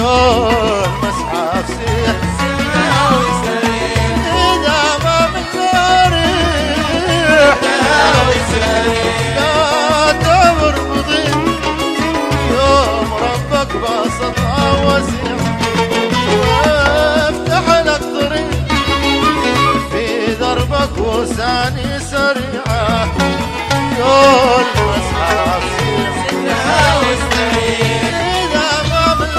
يوم مسحة فسيح إذا ما من ريح لا دور مضيق يوم ربك بسطها وسيع وافتح لك طريق في دربك وساني سريعة يوم مسحة فسيح إذا ما من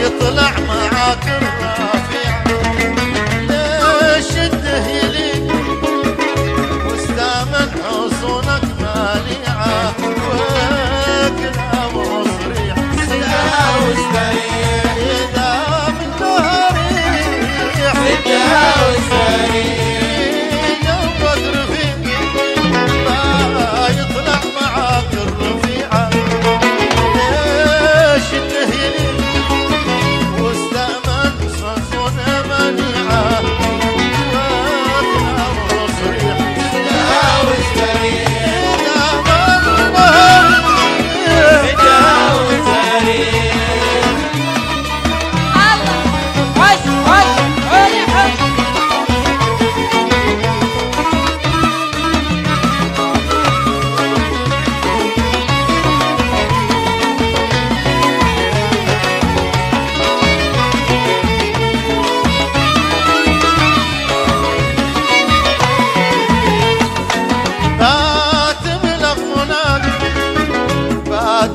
يطلع معاك الرافع ليش الدهيلي واستامن حصونك مالعة وكلام وصريح إذا من دهريح جنبك رفيع ما يطلع معاك الرفيعة ليش الدهيلي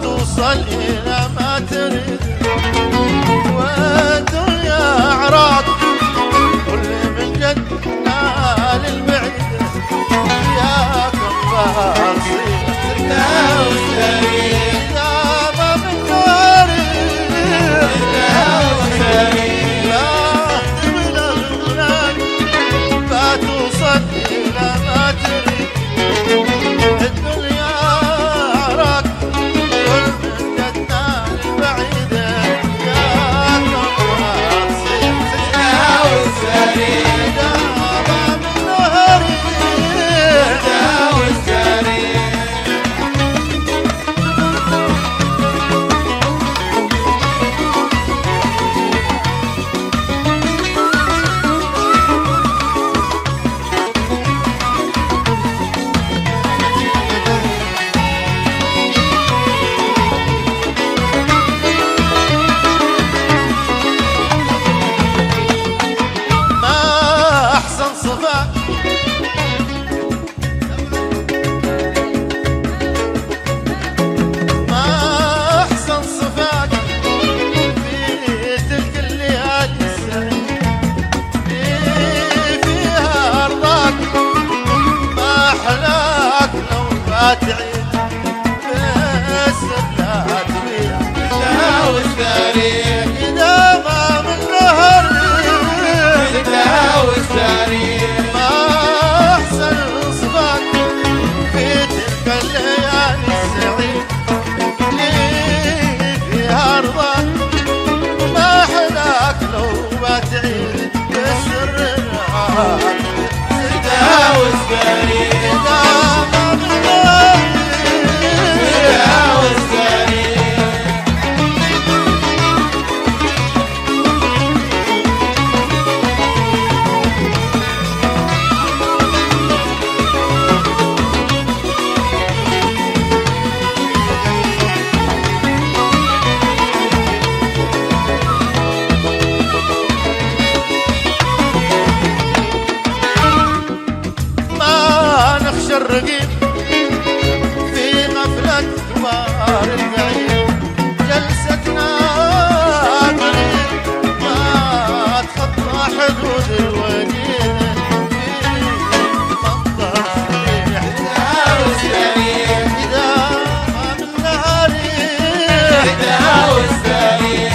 توصل إلى ما تريد والدنيا أعراض كل من جد نال البعيد ياكم باصير إذا ما من ناري لا تبلغ هناك فتوصل إلى ما تريد الدنيا أعراض تعيد بس لا تبيع تهاوس تاريخ إذا ما من نهر تهاوس تاريخ ما أحسن صفات في تلك الليالي السعيد اللي فيها رضاك ما أحلاك لو ما تعيد بسر العالم تهاوس تاريخ إذا ما من الرقيب في غفلة كبار القعيد جلستنا قريب ما تخطى حدود الوجيد في منظر صريح تهاوس تاريخ إذا ما من نهاري تهاوس تاريخ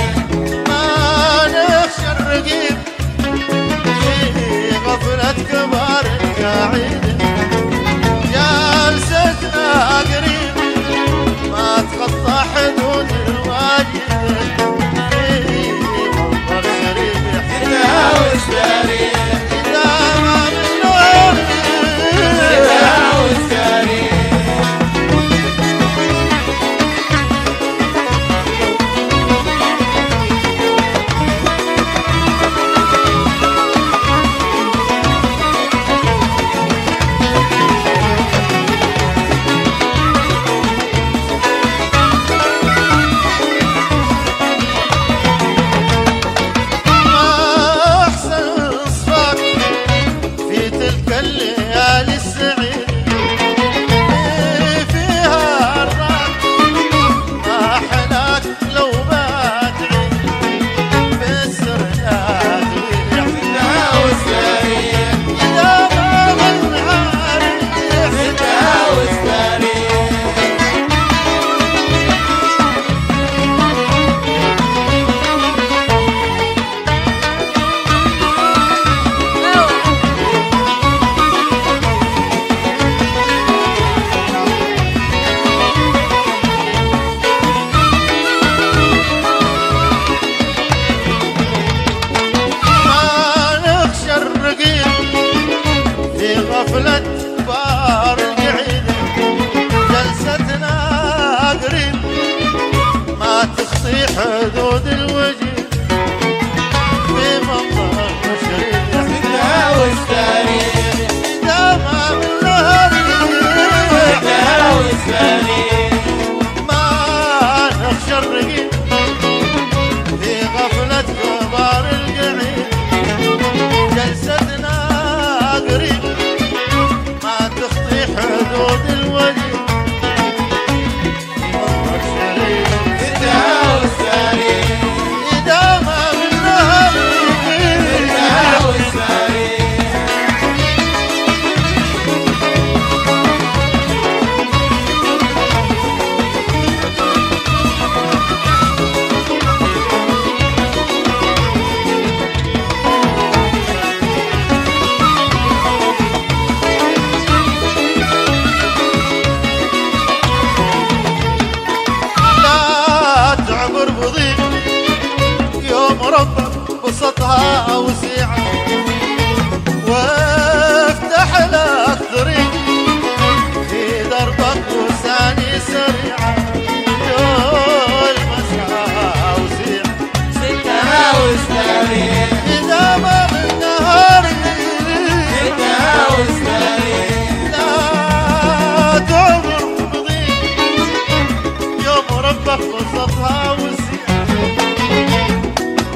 قصتها وزين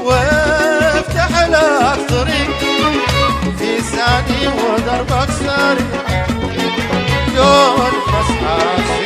وافتح لك طريق في ثاني ودربك ساري شلون بس